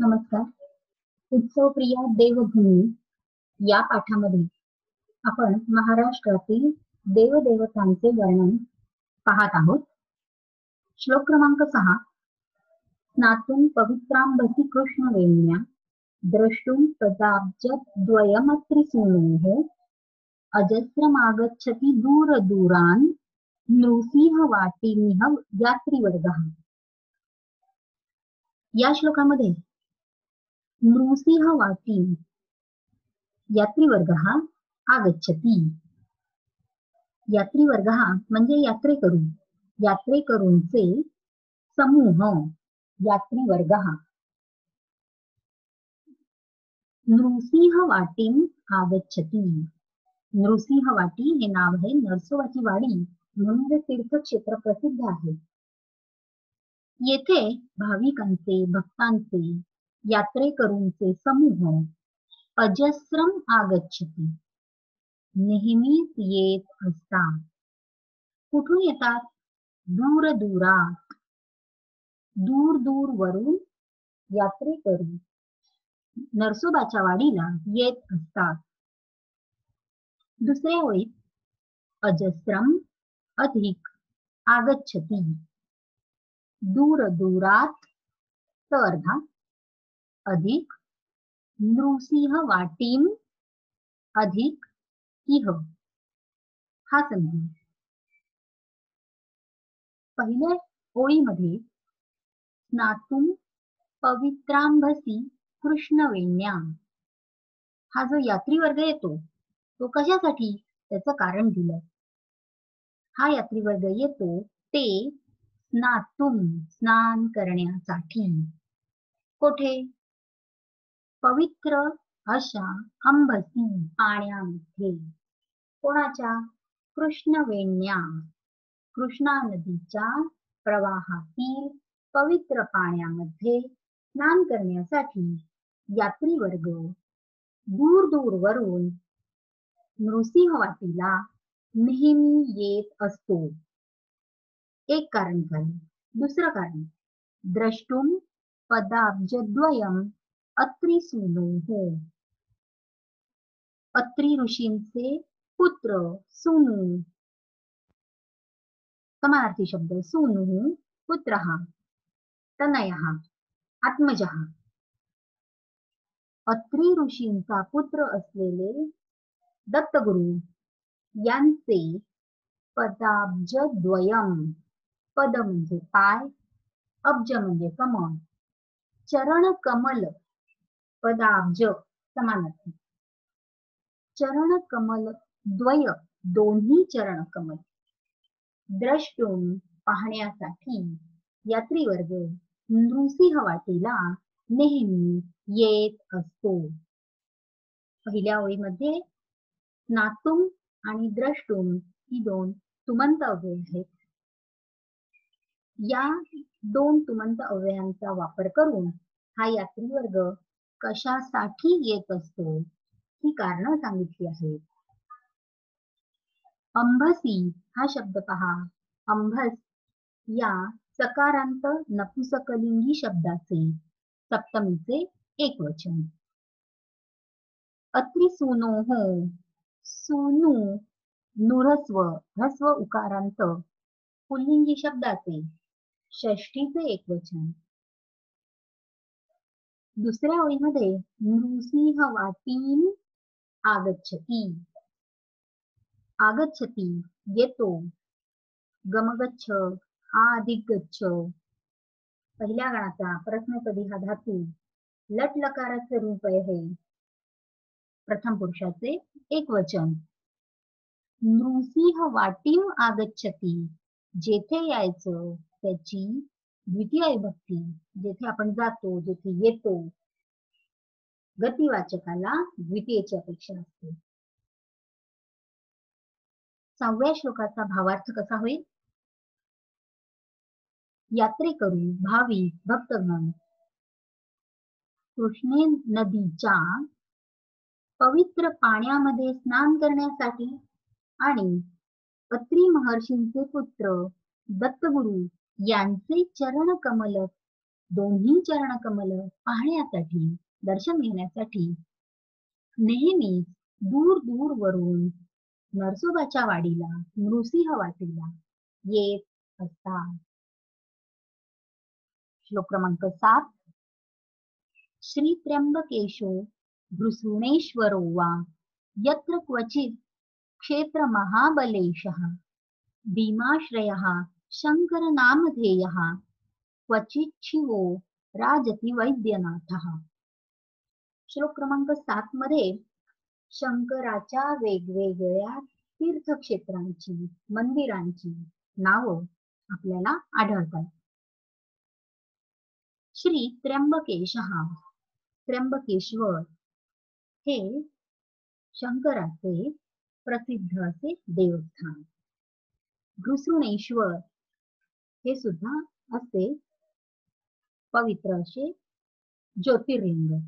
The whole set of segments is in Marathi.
नमस्कार. उत्सवप्रिया देवभूमी या पाठामध्ये आपण महाराष्ट्रातील देवदेवतांचे वर्णन पाहत आहोत. श्लोक क्रमांक 6. स्नातुं पवित्रांबसी कृष्णवेण्या द्रष्टुं तदाब्जद्वयमत्रिसूनोः अजस्रमागच्छति दूरदूरान् नृसिंहवाटीमिह यात्रीवर्गः. या श्लोकामध्ये नृसिंहवाटी यात्रीवर्गः आगच्छति. यात्रीवर्गः म्हणजे यात्रेकरू, यात्रेकरूंचे समूह यात्रीवर्गः. नृसिंहवाटीम आगच्छति. नृसिंहवाटी हे नाव आहे. नरसोबाची वाडी म्हणून हे तीर्थक्षेत्र प्रसिद्ध आहे. येथे भाविकांचे, भक्तांचे, यात्रेकरूंचे समूह अजस्रम आगच्छति नेहमीच येत असतात. कुठून येतात? दूर दूरात, दूर दूर वरून यात्रेकरू नरसोबाच्या वाडीला येत असतात. दुसऱ्या ओळीत अजस्रम अधिक आगच्छति दूर दूरात अर्धा अधिक नृसिंहवाटीम अधिक इह हा संधी. पहिल्या ओळीमध्ये स्नातुं पवित्रांबसी कृष्णवेण्या हा जो यात्रीवर्ग येतो तो कशासाठी, त्याचं कारण दिलं. हा यात्रीवर्ग येतो ते स्नातुं स्नान करण्यासाठी. कोठे? पवित्र अशा अंबसी पाण्यामध्ये. कोणाच्या? कृष्णवेण्या कृष्णा नदीच्या प्रवाहातील पवित्र पाण्यामध्ये स्नान करण्यासाठी यात्रीवर्ग दूर दूर वरून नृसिंहवाटीला नेहमी येत असतो. एक कारण झालं. दुसरं कारण द्रष्टुं पदाब्जद्वयम अत्रिसूनोः. अत्रि ऋषींचे पुत्र सूनु, समानार्थी शब्द. सूनु पुत्रः, तनयः आत्मजः. अत्रि ऋषींचा पुत्र असलेले दत्तगुरु यांचे पदाब्जद्वयम, पद म्हणजे पाय, अब्ज म्हणजे कमळ, चरण कमल, पदाब्ज समानार्थी. चरण कमल द्वय दोन्ही चरण कमल द्रष्टुं पाहण्यासाठी यात्रीवर्ग नृसिंहवाटीला नेहमी येत असतो. पहिल्या ओळीमध्ये स्नातुं आणि द्रष्टुं ही दोन तुमंत अव्यय आहेत. या दोन तुमंत अव्ययांचा वापर करून हा यात्रीवर्ग कशासाठी येत असतो ही कारणं सांगितली आहेत. अंबसी हा शब्द पहा. अंबस या सकारांत नपुसकलिंगी शब्दाचे सप्तमीचे एकवचन. अत्रिसूनोः सूनु नुरस्व ह्रस्व उकारांत पुल्लिंगी शब्दाचे षष्ठीचे एकवचन. दुसऱ्या ओळीमध्ये नृसिंहवाटीम आगच्छति. आगच्छति येतो, गमगच्छ आ अधिक गच्छ. पहिल्या गणाचा प्रथमपदी हा धातू लट लकाराचे रूप आहे. प्रथम पुरुषाचे एकवचन. नृसिंहवाटीम आगच्छति जेथे यायचं त्याची द्वितीय विभक्ती, जेथे आपण जातो, जेथे येतो, गतिवाचकाला द्वितीयेची अपेक्षा असते. सहाव्या श्लोकाचा भावार्थ कसा होईल? यात्रेकरू, भाविक, भक्तगण कृष्णे नदीच्या पवित्र पाण्यामध्ये स्नान करण्यासाठी आणि अत्रि महर्षींचे पुत्र दत्तगुरु यांचे चरण कमल दोन्ही चरणकमल पाहण्यासाठी, दर्शन घेण्यासाठी नेहमीच दूर दूर वरून नरसोबाच्या वाडीला, नृसिंह वाटीला येत असतात. श्लोक क्रमांक 7. श्री त्र्यंबकेशो भृसुणेश्वरो वा यत्र क्वचित क्षेत्र महाबलेशः भीमाश्रयः शंकर नामधेयः क्वचित शिवो राजति वैद्यनाथः. श्लोक क्रमांक 7 मध्ये शंकराच्या वेगवेगळ्या तीर्थक्षेत्रांची, मंदिरांची नावं आपल्याला आढळतात. श्री त्र्यंबकेशः, त्र्यंबकेश्वर हे शंकराचे प्रसिद्ध असे देवस्थान. भृसुणेश्वर हे सुद्धा असे पवित्र असे ज्योतिर्लिंग.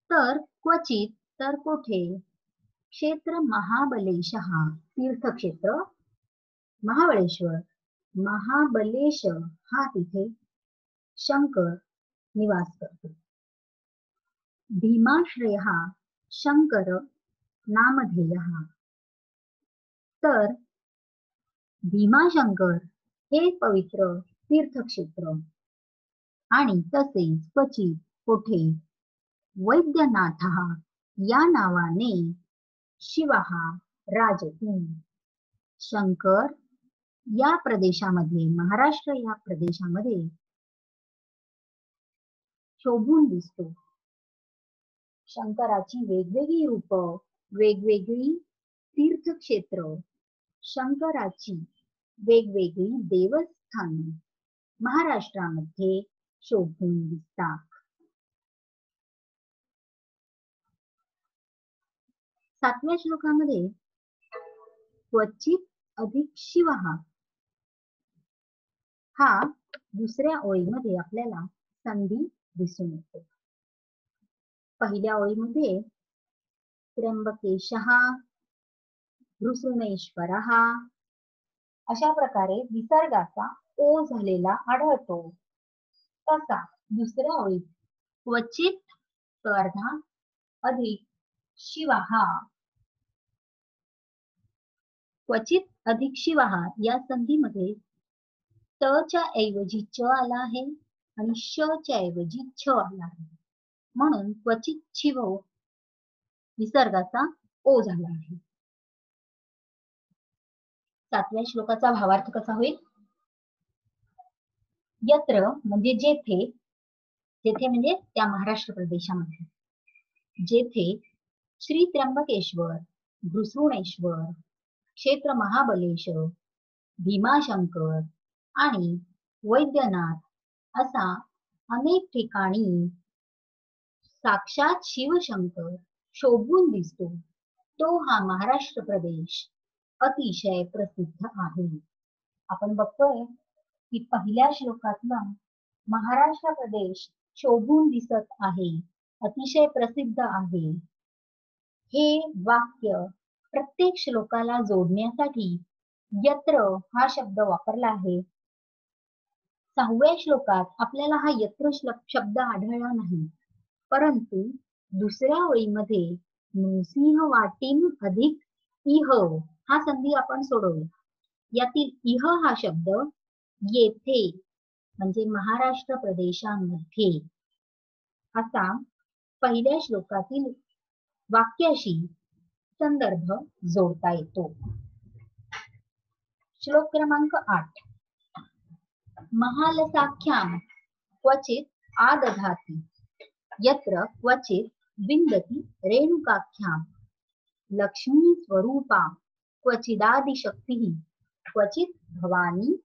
तर क्वचित, तर कोठे, क्षेत्र महाबलेशः, तीर्थक्षेत्र महाबळेश्वर, महाबलेश हा तिथे शंकर निवास करतो. भीमाश्रयः शंकर नामधेयः, तर भीमाशंकर हे पवित्र तीर्थक्षेत्र. आणि तसेच क्वचित कोठे वैद्यनाथः या नावाने शिवः राजति, शंकर या प्रदेशामध्ये, महाराष्ट्र या प्रदेशामध्ये शोभून दिसतो. शंकराची वेगवेगळी रूप, वेगवेगळी तीर्थक्षेत्र, शंकराची वेगवेगळी देवस्थाने महाराष्ट्रामध्ये शोभून दिसतात. 7व्या श्लोकामध्ये क्वचित अधिक शिवः हा दुसऱ्या ओळीमध्ये आपल्याला संधी दिसून येतो. पहिल्या ओळीमध्ये त्र्यंबकेशः, भृसुणेश्वरः अशा प्रकारे विसर्गाचा ओ झालेला आढळतो. तसा दुसऱ्या ओळीत क्वचित तो अर्धा अधिक शिवः, क्वचित अधिक शिवः या संधीमध्ये त च्या ऐवजी च आला आहे आणि श च्या ऐवजी छ आला आहे, म्हणून क्वचित शिव विसर्गाचा ओ झाला आहे. 7व्या श्लोकाचा भावार्थ कसा होईल? यत्र म्हणजे जेथे, जेथे म्हणजे त्या महाराष्ट्र प्रदेशामध्ये, जेथे श्री त्र्यंबकेश्वर, भृसुणेश्वर, क्षेत्र महाबलेश, भीमाशंकर आणि वैद्यनाथ असा अनेक ठिकाणी साक्षात शिवशंकर शोभून दिसतो, तो हा महाराष्ट्र प्रदेश अतिशय प्रसिद्ध आहे. आपण बघतोय की पहिल्या श्लोकातला महाराष्ट्र प्रदेश शोभून दिसत आहे, अतिशय प्रसिद्ध आहे. हे वाक्य प्रत्येक श्लोकाला जोडण्यासाठी यत्र हा शब्द वापरला आहे. 6व्या श्लोकात आपल्याला हा यत्र शब्द आढळला नाही, परंतु दुसऱ्या ओळीमध्ये नृसिंह वाटीम अधिक इह हा संधी आपण सोडवला. यातील इह हा शब्द येथे म्हणजे महाराष्ट्र प्रदेशामध्ये असा पहिल्या श्लोकातील वाक्याशी संदर्भ जोडता येतो. श्लोक क्रमांक 8. महालसाख्याम क्वचित आदधाति यत्र क्वचित विंदति रेणुकाख्याम लक्ष्मी स्वरूपा क्वचिदादिशक्तिः क्वचित भवानी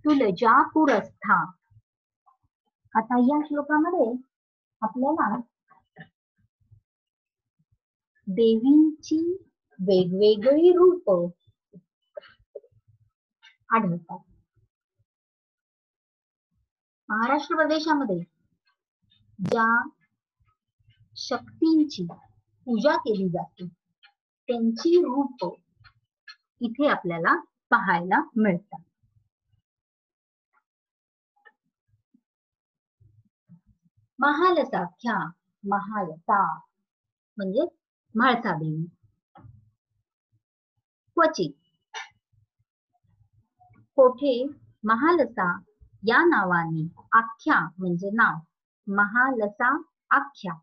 तुलजापुरस्था. आता या श्लोकामध्ये आपल्याला देवींची वेगवेगळी रूप आढळतात. महाराष्ट्र प्रदेशामध्ये ज्या शक्तींची पूजा केली जाते त्यांची रूप इथे आपल्याला पाहायला मिळतात. महालसाख्या, महालसा म्हणजे म्हाळसादेवी. क्वचित, कोठे महालसा या नावाने आख्या म्हणजे नाव, महालसा आख्या,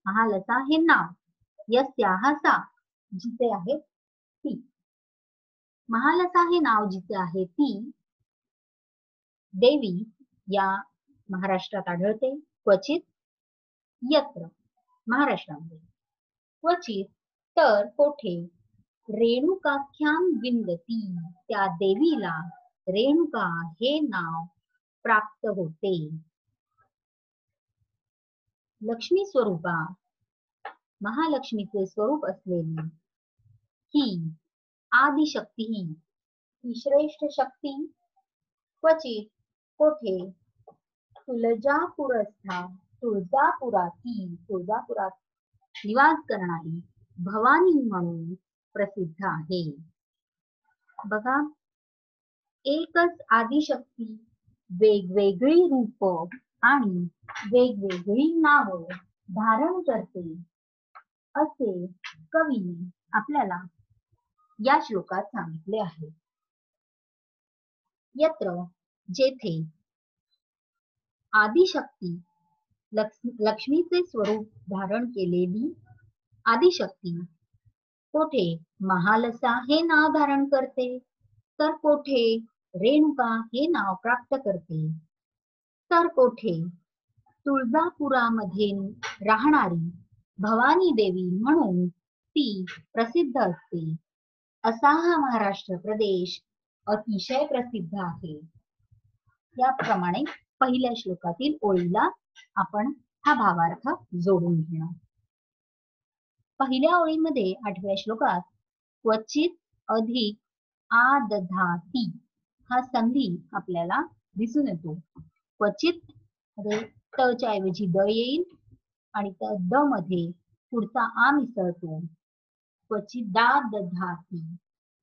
महालसा हे नाव, यस्या हा सा जिचे आहे ती, महालसा हे नाव जिचे आहे ती देवी या महाराष्ट्रात आढळते. क्वचित, यत्र महाराष्ट्रामध्ये. क्वचित तर कोठे रेणुकाख्याम विंदती, त्या देवीला रेणुका हे नाव प्राप्त होते. लक्ष्मी स्वरूपा, महालक्ष्मीचे स्वरूप असलेली ही आदिशक्ती, ही श्रेष्ठ शक्ती. क्वचित कोठे तुळजापुरस्था, तुळजापुरात निवास करणारी भवानी म्हणून प्रसिद्ध आहे. बघा, एकच आदिशक्ती वेगवेगळी रूप आणि वेगवेगळी नाव धारण करते असे कवीने आपल्याला या श्लोकात सांगितले आहे. यत्र जेथे आदिशक्ती, लक्ष्मीचे स्वरूप धारण केलेली आदिशक्ती कोठे महालसा हे नाव धारण करते, तर कोठे रेणुका हे नाव प्राप्त करते, तर कोठे तुळजापुरामध्ये राहणारी भवानी देवी म्हणून ती प्रसिद्ध असते. असा हा महाराष्ट्र प्रदेश अतिशय प्रसिद्ध आहे. याप्रमाणे पहिल्या श्लोकातील ओळीला आपण हा भावार्थ जोडून घेणार. पहिल्या ओळीमध्ये 8व्या श्लोकात क्वचित अधिक आदधाती हा संधी आपल्याला दिसून येतो. क्वचित मध्ये त च्या ऐवजी द येईल आणि त्या द मध्ये पुढचा आ मिसळतो. क्वचित दादधाती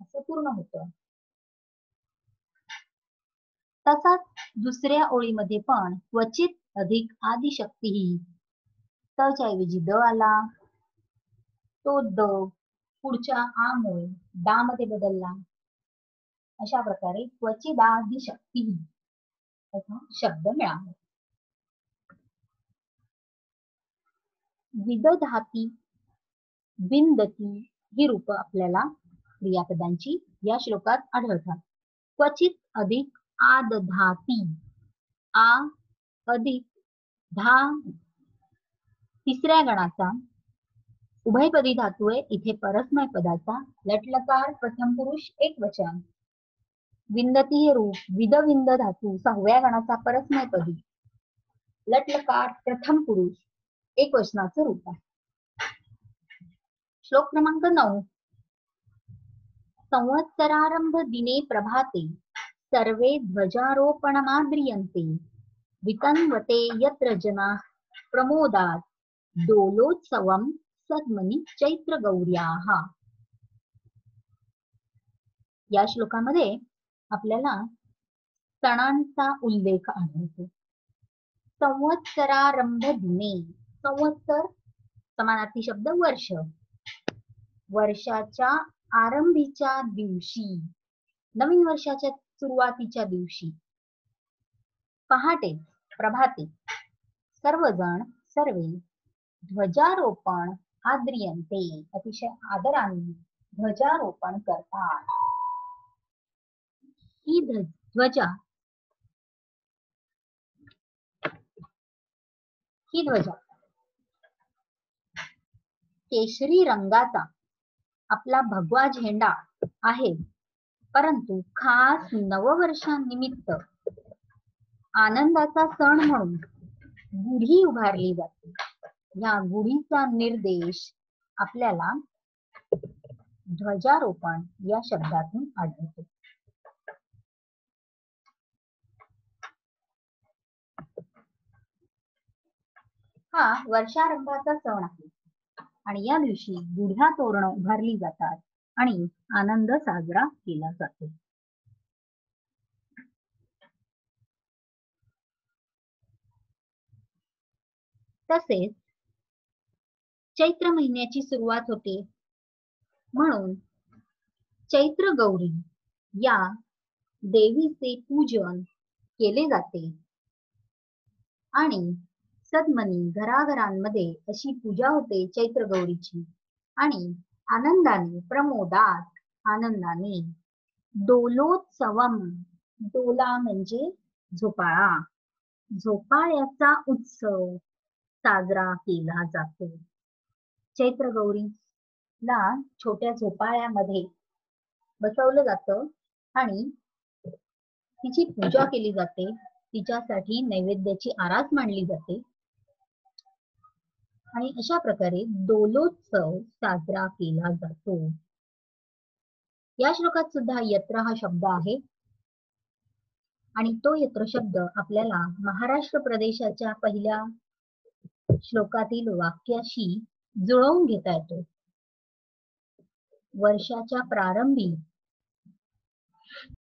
असं पूर्ण होतं. तसाच दुसऱ्या ओळीमध्ये पण क्वचित अधिक आदिशक्ती, त च्या ऐवजी द आला, तो द पुढच्या आ मुळे दा मध्ये बदलला. अशा प्रकारे क्वचिदादिशक्ती असा शब्द मिळाला. विदधाती, विंदती ही रूप आपल्याला क्रियापदांची या श्लोकात आढळतात. क्वचित अधिक आदधाती, आ अधिक धा तिसऱ्या गणाचा उभयपदी धातू आहे. इथे परस्मय पदाचा लटलकार प्रथम पुरुष एकवचन. विंदती हे रूप विद धातू 6व्या गणाचा परस्मय पदी लटलकार प्रथम पुरुष एकवचनाचं रूप आहे. श्लोक क्रमांक 9. संवत्सरारंभ दिने प्रभाते सर्वे ध्वजारोपणमाद्रियन्ते वितन्वते यत्र जनाः प्रमोदात् दोलोत्सवं सद्मनि चैत्र गौर्याः. या श्लोकामध्ये आपल्याला सणांचा उल्लेख आढळतो. संवत्सरारंभ दिने, संवत्सर समानार्थी शब्द वर्ष, वर्षाच्या आरंभीच्या दिवशी, नवीन वर्षाच्या सुरुवातीच्या दिवशी, पहाटे प्रभाते सर्वजण सर्वे ध्वजारोपण आद्रियन्ते अतिशय आदराने ध्वजारोपण करतात. ही ध्वजा केशरी रंगाचा आपला भगवा झेंडा आहे, परंतु खास नववर्षानिमित्त आनंदाचा सण म्हणून गुढी उभारली जाते. या गुढीचा निर्देश आपल्याला ध्वजारोपण या शब्दातून आढळतो. हा वर्षारंभाचा सण आहे आणि या दिवशी गुढ्या तोरणं उभारली जातात आणि आनंद साजरा केला जातो. तसेच चैत्र महिन्याची सुरुवात होते, म्हणून चैत्र गौरी या देवीचे पूजन केले जाते आणि सदमनी घराघरांमध्ये अशी पूजा होते चैत्र गौरीची आणि आनंदाने प्रमोदात आनंदाने डोलोत्सवम, डोला म्हणजे झोपाळा, झोपाळ्याचा उत्सव साजरा केला जातो. चैत्र गौरीला छोट्या झोपाळ्यामध्ये बसवलं जातं आणि तिची पूजा केली जाते, तिच्यासाठी नैवेद्याची आरास मांडली जाते आणि अशा प्रकारे डोलोत्सव साजरा केला जातो. या श्लोकात सुद्धा यत्र हा शब्द आहे आणि तो यत्र शब्द आपल्याला महाराष्ट्र प्रदेशाच्या पहिल्या श्लोकातील वाक्याशी जुळवून घेता येतो. वर्षाच्या प्रारंभी